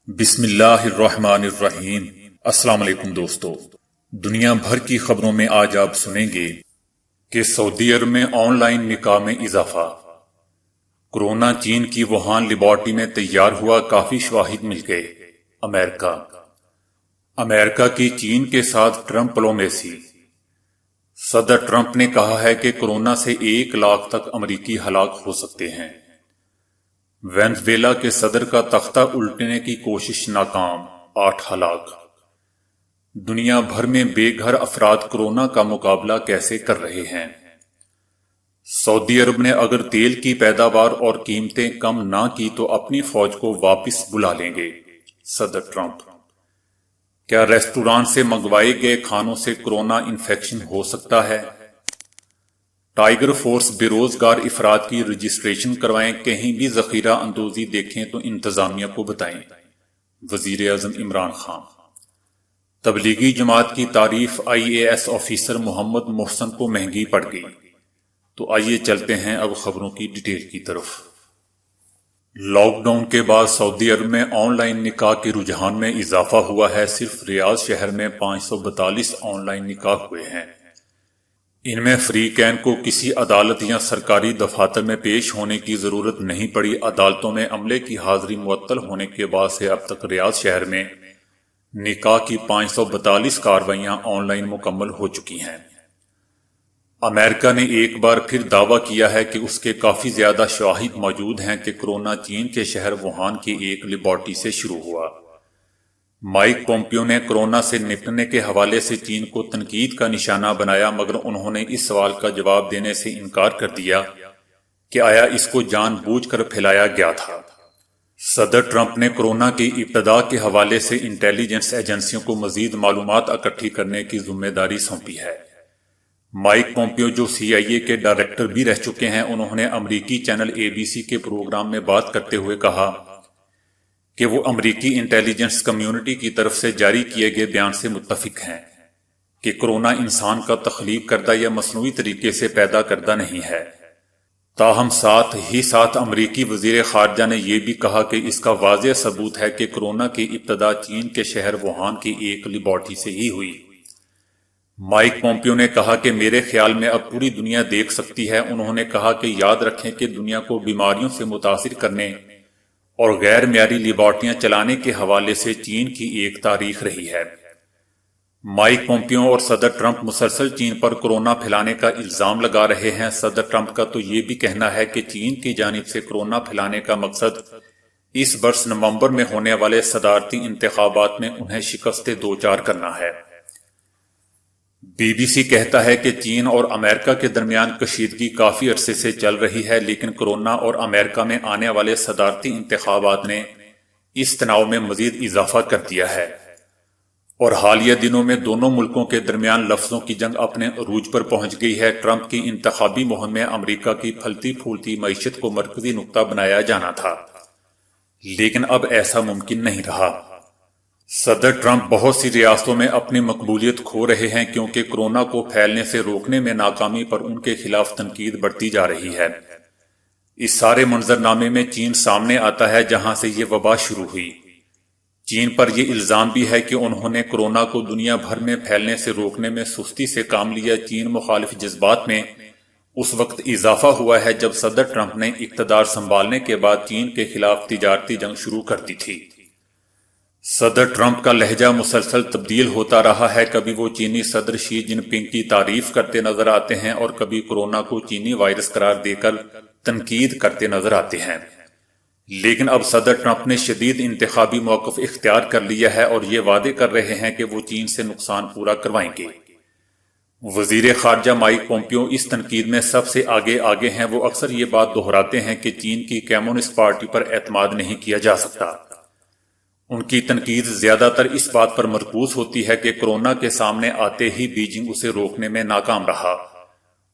بسم اللہ الرحمن الرحیم۔ السلام علیکم دوستو، دنیا بھر کی خبروں میں آج آپ سنیں گے کہ سعودی عرب میں آن لائن نکاح میں اضافہ، کورونا چین کی ووہان لیبارٹری میں تیار ہوا، کافی شواہد مل گئے۔ امریکہ کی چین کے ساتھ ٹرمپ ڈپلومیسی۔ صدر ٹرمپ نے کہا ہے کہ کورونا سے 1 لاکھ تک امریکی ہلاک ہو سکتے ہیں۔ وینزویلا کے صدر کا تختہ الٹنے کی کوشش ناکام، 8 ہلاک۔ دنیا بھر میں بے گھر افراد کورونا کا مقابلہ کیسے کر رہے ہیں؟ سعودی عرب نے اگر تیل کی پیداوار اور قیمتیں کم نہ کی تو اپنی فوج کو واپس بلا لیں گے، صدر ٹرمپ۔ کیا ریسٹوران سے منگوائے گئے کھانوں سے کورونا انفیکشن ہو سکتا ہے؟ ٹائیگر فورس بے روزگار افراد کی رجسٹریشن کروائیں، کہیں بھی ذخیرہ اندوزی دیکھیں تو انتظامیہ کو بتائیں، وزیر اعظم عمران خان۔ تبلیغی جماعت کی تعریف IAS آفیسر محمد محسن کو مہنگی پڑ گئی۔ تو آئیے چلتے ہیں اب خبروں کی ڈیٹیل کی طرف۔ لاک ڈاؤن کے بعد سعودی عرب میں آن لائن نکاح کے رجحان میں اضافہ ہوا ہے۔ صرف ریاض شہر میں 542 آن لائن نکاح ہوئے ہیں۔ ان میں فریقین کو کسی عدالت یا سرکاری دفاتر میں پیش ہونے کی ضرورت نہیں پڑی۔ عدالتوں میں عملے کی حاضری معطل ہونے کے بعد سے اب تک ریاض شہر میں نکاح کی 542 کارروائیاں آن لائن مکمل ہو چکی ہیں۔ امریکہ نے ایک بار پھر دعویٰ کیا ہے کہ اس کے کافی زیادہ شواہد موجود ہیں کہ کورونا چین کے شہر ووہان کی ایک لیبارٹری سے شروع ہوا۔ مائک پومپیو نے کورونا سے نپٹنے کے حوالے سے چین کو تنقید کا نشانہ بنایا، مگر انہوں نے اس سوال کا جواب دینے سے انکار کر دیا کہ آیا اس کو جان بوجھ کر پھیلایا گیا تھا۔ صدر ٹرمپ نے کورونا کی ابتدا کے حوالے سے انٹیلیجنس ایجنسیوں کو مزید معلومات اکٹھی کرنے کی ذمہ داری سونپی ہے۔ مائک پومپیو، جو CIA کے ڈائریکٹر بھی رہ چکے ہیں، انہوں نے امریکی چینل ABC کے پروگرام میں بات کرتے ہوئے کہا کہ وہ امریکی انٹیلیجنس کمیونٹی کی طرف سے جاری کیے گئے بیان سے متفق ہیں کہ کورونا انسان کا تخلیق کردہ یا مصنوعی طریقے سے پیدا کردہ نہیں ہے۔ تاہم ساتھ ہی ساتھ امریکی وزیر خارجہ نے یہ بھی کہا کہ اس کا واضح ثبوت ہے کہ کورونا کی ابتدا چین کے شہر ووہان کی ایک لیبارٹری سے ہی ہوئی۔ مائک پومپیو نے کہا کہ میرے خیال میں اب پوری دنیا دیکھ سکتی ہے۔ انہوں نے کہا کہ یاد رکھیں کہ دنیا کو بیماریوں سے متاثر کرنے اور غیر معیاری لیبارٹریاں چلانے کے حوالے سے چین کی ایک تاریخ رہی ہے۔ مائک پومپیو اور صدر ٹرمپ مسلسل چین پر کورونا پھیلانے کا الزام لگا رہے ہیں۔ صدر ٹرمپ کا تو یہ بھی کہنا ہے کہ چین کی جانب سے کورونا پھیلانے کا مقصد اس برس نومبر میں ہونے والے صدارتی انتخابات میں انہیں شکست دوچار کرنا ہے۔ BBC کہتا ہے کہ چین اور امریکہ کے درمیان کشیدگی کافی عرصے سے چل رہی ہے، لیکن کورونا اور امریکہ میں آنے والے صدارتی انتخابات نے اس تناؤ میں مزید اضافہ کر دیا ہے، اور حالیہ دنوں میں دونوں ملکوں کے درمیان لفظوں کی جنگ اپنے عروج پر پہنچ گئی ہے۔ ٹرمپ کی انتخابی مہم میں امریکہ کی پھلتی پھولتی معیشت کو مرکزی نقطہ بنایا جانا تھا، لیکن اب ایسا ممکن نہیں رہا۔ صدر ٹرمپ بہت سی ریاستوں میں اپنی مقبولیت کھو رہے ہیں کیونکہ کورونا کو پھیلنے سے روکنے میں ناکامی پر ان کے خلاف تنقید بڑھتی جا رہی ہے۔ اس سارے منظرنامے میں چین سامنے آتا ہے، جہاں سے یہ وبا شروع ہوئی۔ چین پر یہ الزام بھی ہے کہ انہوں نے کورونا کو دنیا بھر میں پھیلنے سے روکنے میں سستی سے کام لیا۔ چین مخالف جذبات میں اس وقت اضافہ ہوا ہے جب صدر ٹرمپ نے اقتدار سنبھالنے کے بعد چین کے خلاف تجارتی جنگ شروع کر دی تھی۔ صدر ٹرمپ کا لہجہ مسلسل تبدیل ہوتا رہا ہے، کبھی وہ چینی صدر شی جن پنگ کی تعریف کرتے نظر آتے ہیں اور کبھی کورونا کو چینی وائرس قرار دے کر تنقید کرتے نظر آتے ہیں۔ لیکن اب صدر ٹرمپ نے شدید انتخابی موقف اختیار کر لیا ہے اور یہ وعدے کر رہے ہیں کہ وہ چین سے نقصان پورا کروائیں گے۔ وزیر خارجہ مائک پومپیو اس تنقید میں سب سے آگے ہیں۔ وہ اکثر یہ بات دہراتے ہیں کہ چین کی کمیونسٹ پارٹی پر اعتماد نہیں کیا جا سکتا۔ ان کی تنقید زیادہ تر اس بات پر مرکوز ہوتی ہے کہ کورونا کے سامنے آتے ہی بیجنگ اسے روکنے میں ناکام رہا،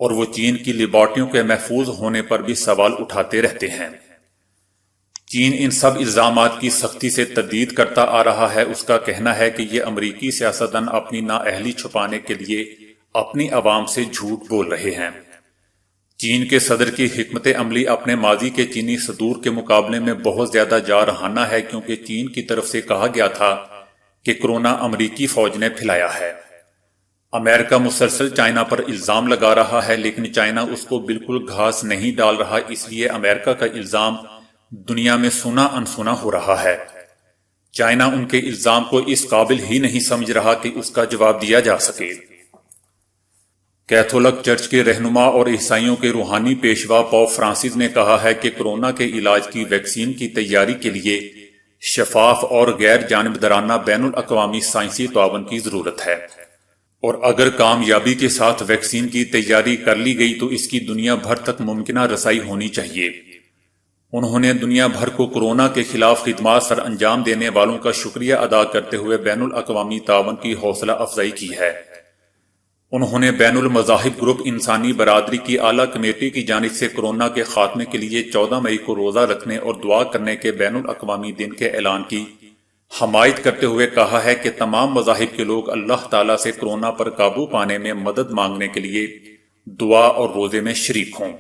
اور وہ چین کی لیبارٹریوں کے محفوظ ہونے پر بھی سوال اٹھاتے رہتے ہیں۔ چین ان سب الزامات کی سختی سے تردید کرتا آ رہا ہے۔ اس کا کہنا ہے کہ یہ امریکی سیاستدان اپنی نااہلی چھپانے کے لیے اپنی عوام سے جھوٹ بول رہے ہیں۔ چین کے صدر کی حکمت عملی اپنے ماضی کے چینی صدور کے مقابلے میں بہت زیادہ جارحانہ ہے، کیونکہ چین کی طرف سے کہا گیا تھا کہ کورونا امریکی فوج نے پھیلایا ہے۔ امریکہ مسلسل چائنا پر الزام لگا رہا ہے، لیکن چائنا اس کو بالکل گھاس نہیں ڈال رہا، اس لیے امریکہ کا الزام دنیا میں سنا انسنا ہو رہا ہے۔ چائنا ان کے الزام کو اس قابل ہی نہیں سمجھ رہا کہ اس کا جواب دیا جا سکے۔ کیتھولک چرچ کے رہنما اور عیسائیوں کے روحانی پیشوا پوپ فرانسس نے کہا ہے کہ کورونا کے علاج کی ویکسین کی تیاری کے لیے شفاف اور غیر جانبدارانہ بین الاقوامی سائنسی تعاون کی ضرورت ہے، اور اگر کامیابی کے ساتھ ویکسین کی تیاری کر لی گئی تو اس کی دنیا بھر تک ممکنہ رسائی ہونی چاہیے۔ انہوں نے دنیا بھر کو کورونا کے خلاف خدمات سر انجام دینے والوں کا شکریہ ادا کرتے ہوئے بین الاقوامی تعاون کی حوصلہ افزائی کی ہے۔ انہوں نے بین المذاہب گروپ انسانی برادری کی اعلیٰ کمیٹی کی جانب سے کورونا کے خاتمے کے لیے 14 مئی کو روزہ رکھنے اور دعا کرنے کے بین الاقوامی دن کے اعلان کی حمایت کرتے ہوئے کہا ہے کہ تمام مذاہب کے لوگ اللہ تعالیٰ سے کورونا پر قابو پانے میں مدد مانگنے کے لیے دعا اور روزے میں شریک ہوں۔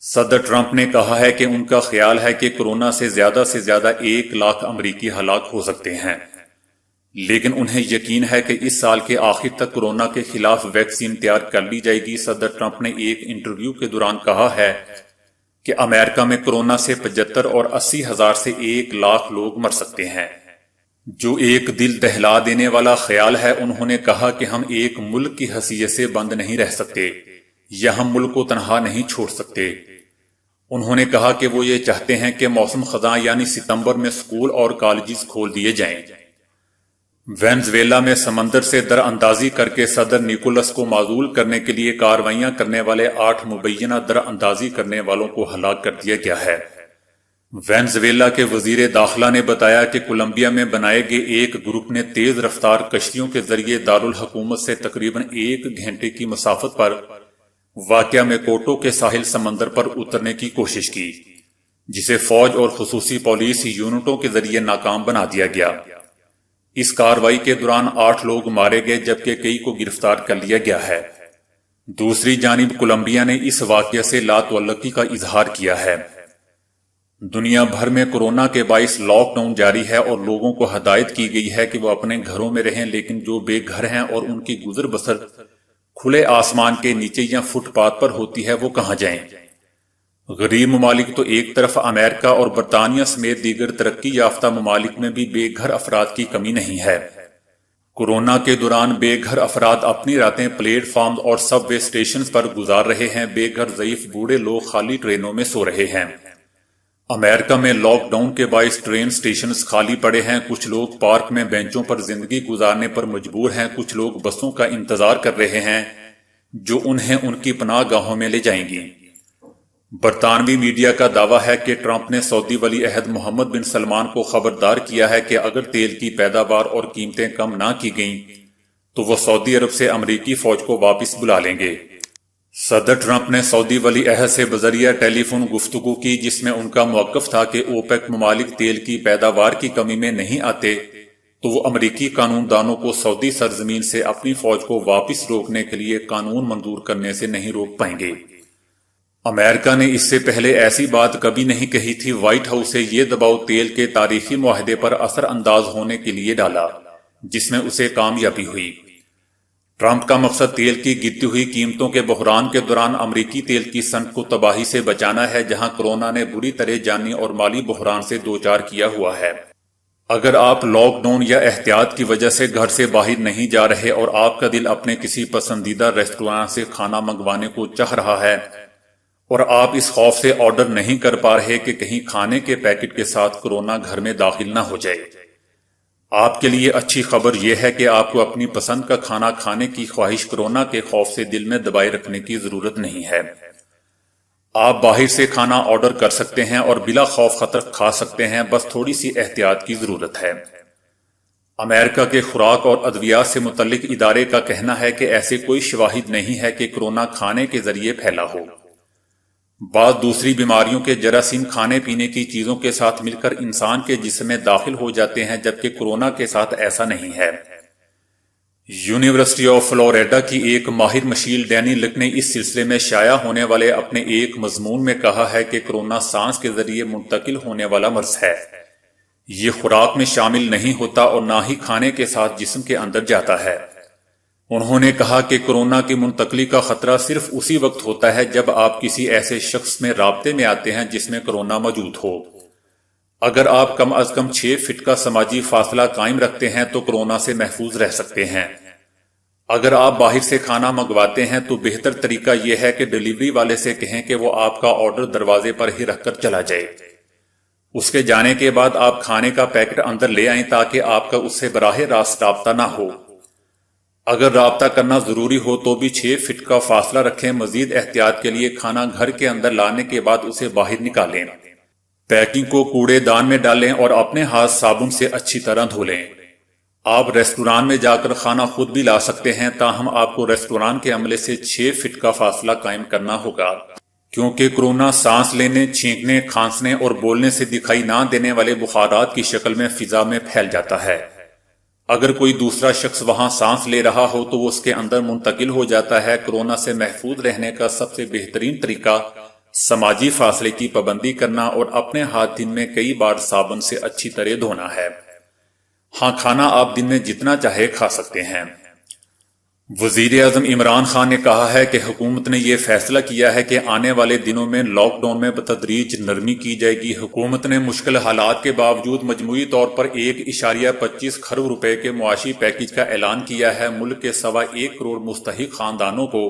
صدر ٹرمپ نے کہا ہے کہ ان کا خیال ہے کہ کورونا سے زیادہ 1 لاکھ امریکی ہلاک ہو سکتے ہیں، لیکن انہیں یقین ہے کہ اس سال کے آخر تک کورونا کے خلاف ویکسین تیار کر لی جائے گی۔ صدر ٹرمپ نے ایک انٹرویو کے دوران کہا ہے کہ امریکہ میں کورونا سے 75 اور 80 ہزار سے 1 لاکھ لوگ مر سکتے ہیں، جو ایک دل دہلا دینے والا خیال ہے۔ انہوں نے کہا کہ ہم ایک ملک کی حیثیت سے بند نہیں رہ سکتے یا ہم ملک کو تنہا نہیں چھوڑ سکتے۔ انہوں نے کہا کہ وہ یہ چاہتے ہیں کہ موسم خزاں یعنی ستمبر میں سکول اور کالجز کھول دیے جائیں۔ وینزویلا میں سمندر سے در اندازی کر کے صدر نیکولس کو معزول کرنے کے لیے کارروائیاں کرنے والے 8 مبینہ در اندازی کرنے والوں کو ہلاک کر دیا گیا ہے۔ وینزویلا کے وزیر داخلہ نے بتایا کہ کولمبیا میں بنائے گئے ایک گروپ نے تیز رفتار کشتیوں کے ذریعے دارالحکومت سے تقریباً 1 گھنٹے کی مسافت پر واقع میکوٹو کے ساحل سمندر پر اترنے کی کوشش کی، جسے فوج اور خصوصی پولیس یونٹوں کے ذریعے ناکام بنا دیا گیا۔ اس کارروائی کے دوران 8 لوگ مارے گئے جبکہ کئی کو گرفتار کر لیا گیا ہے۔ دوسری جانب کولمبیا نے اس واقعے سے لاتعلقی کا اظہار کیا ہے۔ دنیا بھر میں کورونا کے باعث لاک ڈاؤن جاری ہے اور لوگوں کو ہدایت کی گئی ہے کہ وہ اپنے گھروں میں رہیں، لیکن جو بے گھر ہیں اور ان کی گزر بسر کھلے آسمان کے نیچے یا فٹ پاتھ پر ہوتی ہے وہ کہاں جائیں۔ غریب ممالک تو ایک طرف امریکہ اور برطانیہ سمیت دیگر ترقی یافتہ ممالک میں بھی بے گھر افراد کی کمی نہیں ہے۔ کورونا کے دوران بے گھر افراد اپنی راتیں پلیٹ فارمز اور سب وے اسٹیشنز پر گزار رہے ہیں۔ بے گھر ضعیف بوڑھے لوگ خالی ٹرینوں میں سو رہے ہیں۔ امریکہ میں لاک ڈاؤن کے باعث ٹرین سٹیشنز خالی پڑے ہیں۔ کچھ لوگ پارک میں بینچوں پر زندگی گزارنے پر مجبور ہیں۔ کچھ لوگ بسوں کا انتظار کر رہے ہیں جو انہیں ان کی پناہ گاہوں میں لے جائیں گی۔ برطانوی میڈیا کا دعویٰ ہے کہ ٹرمپ نے سعودی ولی عہد محمد بن سلمان کو خبردار کیا ہے کہ اگر تیل کی پیداوار اور قیمتیں کم نہ کی گئیں تو وہ سعودی عرب سے امریکی فوج کو واپس بلا لیں گے۔ صدر ٹرمپ نے سعودی ولی عہد سے بذریعہ ٹیلی فون گفتگو کی، جس میں ان کا موقف تھا کہ اوپیک ممالک تیل کی پیداوار کی کمی میں نہیں آتے تو وہ امریکی قانون دانوں کو سعودی سرزمین سے اپنی فوج کو واپس روکنے کے لیے قانون منظور کرنے سے نہیں روک پائیں گے۔ امریکہ نے اس سے پہلے ایسی بات کبھی نہیں کہی تھی۔ وائٹ ہاؤس سے یہ دباؤ تیل کے تاریخی معاہدے پر اثر انداز ہونے کے لیے ڈالا، جس میں اسے کامیابی ہوئی۔ ٹرمپ کا مقصد تیل کی گرتی ہوئی قیمتوں کے بحران کے دوران امریکی تیل کی صنعت کو تباہی سے بچانا ہے، جہاں کورونا نے بری طرح جانی اور مالی بحران سے دوچار کیا ہوا ہے۔ اگر آپ لاک ڈاؤن یا احتیاط کی وجہ سے گھر سے باہر نہیں جا رہے اور آپ کا دل اپنے کسی پسندیدہ ریسٹوراں سے کھانا منگوانے کو چاہ رہا ہے اور آپ اس خوف سے آرڈر نہیں کر پا رہے کہ کہیں کھانے کے پیکٹ کے ساتھ کورونا گھر میں داخل نہ ہو جائے، آپ کے لیے اچھی خبر یہ ہے کہ آپ کو اپنی پسند کا کھانا کھانے کی خواہش کورونا کے خوف سے دل میں دبائے رکھنے کی ضرورت نہیں ہے۔ آپ باہر سے کھانا آرڈر کر سکتے ہیں اور بلا خوف خطر کھا سکتے ہیں، بس تھوڑی سی احتیاط کی ضرورت ہے۔ امریکہ کے خوراک اور ادویات سے متعلق ادارے کا کہنا ہے کہ ایسے کوئی شواہد نہیں ہے کہ کورونا کھانے کے ذریعے پھیلا ہو۔ بعض دوسری بیماریوں کے جراثیم کھانے پینے کی چیزوں کے ساتھ مل کر انسان کے جسم میں داخل ہو جاتے ہیں، جبکہ کورونا کے ساتھ ایسا نہیں ہے۔ یونیورسٹی آف فلوریڈا کی ایک ماہر مشیل ڈینی لک نے اس سلسلے میں شائع ہونے والے اپنے ایک مضمون میں کہا ہے کہ کورونا سانس کے ذریعے منتقل ہونے والا مرض ہے۔ یہ خوراک میں شامل نہیں ہوتا اور نہ ہی کھانے کے ساتھ جسم کے اندر جاتا ہے۔ انہوں نے کہا کہ کورونا کی منتقلی کا خطرہ صرف اسی وقت ہوتا ہے جب آپ کسی ایسے شخص میں رابطے میں آتے ہیں جس میں کورونا موجود ہو۔ اگر آپ کم از کم 6 فٹ کا سماجی فاصلہ قائم رکھتے ہیں تو کورونا سے محفوظ رہ سکتے ہیں۔ اگر آپ باہر سے کھانا منگواتے ہیں تو بہتر طریقہ یہ ہے کہ ڈیلیوری والے سے کہیں کہ وہ آپ کا آرڈر دروازے پر ہی رکھ کر چلا جائے۔ اس کے جانے کے بعد آپ کھانے کا پیکٹ اندر لے آئیں تاکہ آپ کا اس سے براہ راست رابطہ نہ ہو۔ اگر رابطہ کرنا ضروری ہو تو بھی 6 فٹ کا فاصلہ رکھیں۔ مزید احتیاط کے لیے کھانا گھر کے اندر لانے کے بعد اسے باہر نکالیں۔ پیکنگ کو کوڑے دان میں ڈالیں اور اپنے ہاتھ صابن سے اچھی طرح دھو لیں۔ آپ ریسٹوران میں جا کر کھانا خود بھی لا سکتے ہیں، تاہم آپ کو ریسٹوران کے عملے سے 6 فٹ کا فاصلہ قائم کرنا ہوگا، کیونکہ کورونا سانس لینے، چھینکنے، کھانسنے اور بولنے سے دکھائی نہ دینے والے بخارات کی شکل میں فضا میں پھیل جاتا ہے۔ اگر کوئی دوسرا شخص وہاں سانس لے رہا ہو تو وہ اس کے اندر منتقل ہو جاتا ہے۔ کورونا سے محفوظ رہنے کا سب سے بہترین طریقہ سماجی فاصلے کی پابندی کرنا اور اپنے ہاتھ دن میں کئی بار صابن سے اچھی طرح دھونا ہے۔ ہاں، کھانا آپ دن میں جتنا چاہے کھا سکتے ہیں۔ وزیر اعظم عمران خان نے کہا ہے کہ حکومت نے یہ فیصلہ کیا ہے کہ آنے والے دنوں میں لاک ڈاؤن میں بتدریج نرمی کی جائے گی۔ حکومت نے مشکل حالات کے باوجود مجموعی طور پر 1.25 کھرب روپے کے معاشی پیکج کا اعلان کیا ہے۔ ملک کے 1.25 کروڑ مستحق خاندانوں کو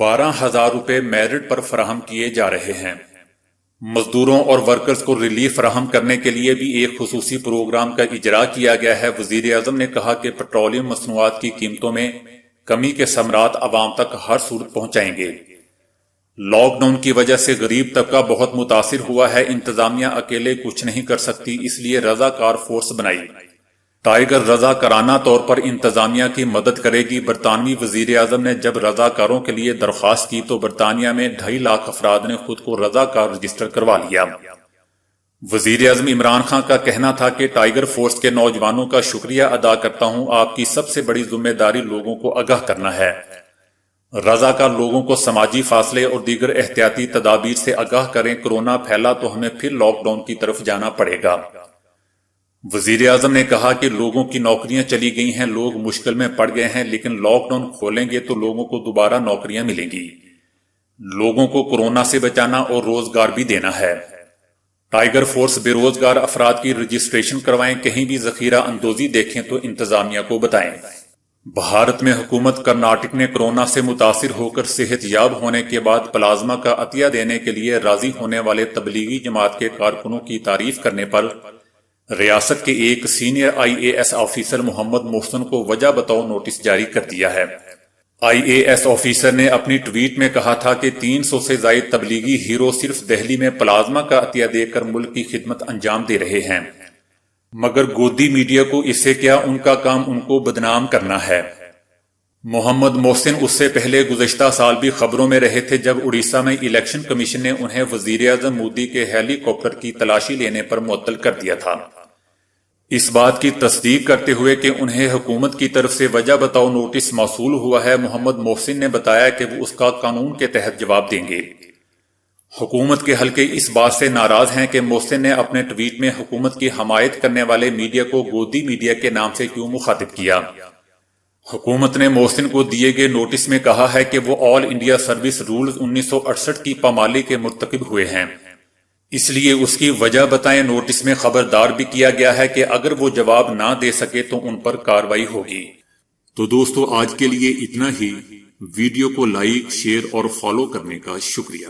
12,000 روپے میرٹ پر فراہم کیے جا رہے ہیں۔ مزدوروں اور ورکرز کو ریلیف فراہم کرنے کے لیے بھی ایک خصوصی پروگرام کا اجرا کیا گیا ہے۔ وزیر اعظم نے کہا کہ پیٹرولیم مصنوعات کی قیمتوں میں کمی کے ثمرات عوام تک ہر صورت پہنچائیں گے۔ لاک ڈاؤن کی وجہ سے غریب طبقہ بہت متاثر ہوا ہے۔ انتظامیہ اکیلے کچھ نہیں کر سکتی، اس لیے رضاکار فورس بنائی۔ ٹائیگر رضاکارانہ طور پر انتظامیہ کی مدد کرے گی۔ برطانوی وزیر اعظم نے جب رضاکاروں کے لیے درخواست کی تو برطانیہ میں 2.5 لاکھ افراد نے خود کو رضاکار رجسٹر کروا لیا۔ وزیر اعظم عمران خان کا کہنا تھا کہ ٹائیگر فورس کے نوجوانوں کا شکریہ ادا کرتا ہوں۔ آپ کی سب سے بڑی ذمہ داری لوگوں کو آگاہ کرنا ہے۔ رضاکار لوگوں کو سماجی فاصلے اور دیگر احتیاطی تدابیر سے آگاہ کریں۔ کورونا پھیلا تو ہمیں پھر لاک ڈاؤن کی طرف جانا پڑے گا۔ وزیر اعظم نے کہا کہ لوگوں کی نوکریاں چلی گئی ہیں، لوگ مشکل میں پڑ گئے ہیں، لیکن لاک ڈاؤن کھولیں گے تو لوگوں کو دوبارہ نوکریاں ملیں گی۔ لوگوں کو کورونا سے بچانا اور روزگار بھی دینا ہے۔ ٹائیگر فورس بے روزگار افراد کی رجسٹریشن کروائیں۔ کہیں بھی ذخیرہ اندوزی دیکھیں تو انتظامیہ کو بتائیں۔ بھارت میں حکومت کرناٹک نے کورونا سے متاثر ہو کر صحت یاب ہونے کے بعد پلازما کا عطیہ دینے کے لیے راضی ہونے والے تبلیغی جماعت کے کارکنوں کی تعریف کرنے پر ریاست کے ایک senior IAS officer Muhammad Mohsin کو وجہ بتاؤ نوٹس جاری کر دیا ہے۔ IAS آفیسر نے اپنی ٹویٹ میں کہا تھا کہ 300 سے زائد تبلیغی ہیرو صرف دہلی میں پلازما کا عطیہ دے کر ملک کی خدمت انجام دے رہے ہیں، مگر گودی میڈیا کو اس سے کیا، ان کا کام ان کو بدنام کرنا ہے۔ محمد محسن اس سے پہلے گزشتہ سال بھی خبروں میں رہے تھے جب اڑیسہ میں الیکشن کمیشن نے انہیں وزیر اعظم مودی کے ہیلی کاپٹر کی تلاشی لینے پر معطل کر دیا تھا۔ اس بات کی تصدیق کرتے ہوئے کہ انہیں حکومت کی طرف سے وجہ بتاؤ نوٹس موصول ہوا ہے، محمد محسن نے بتایا کہ وہ اس کا قانون کے تحت جواب دیں گے۔ حکومت کے حلقے اس بات سے ناراض ہیں کہ محسن نے اپنے ٹویٹ میں حکومت کی حمایت کرنے والے میڈیا کو گودی میڈیا کے نام سے کیوں مخاطب کیا۔ حکومت نے محسن کو دیے گئے نوٹس میں کہا ہے کہ وہ آل انڈیا سروس رولز 1968 کی پامالی کے مرتکب ہوئے ہیں، اس لیے اس کی وجہ بتائیں۔ نوٹس میں خبردار بھی کیا گیا ہے کہ اگر وہ جواب نہ دے سکے تو ان پر کارروائی ہوگی۔ تو دوستو، آج کے لیے اتنا ہی۔ ویڈیو کو لائک، شیئر اور فالو کرنے کا شکریہ۔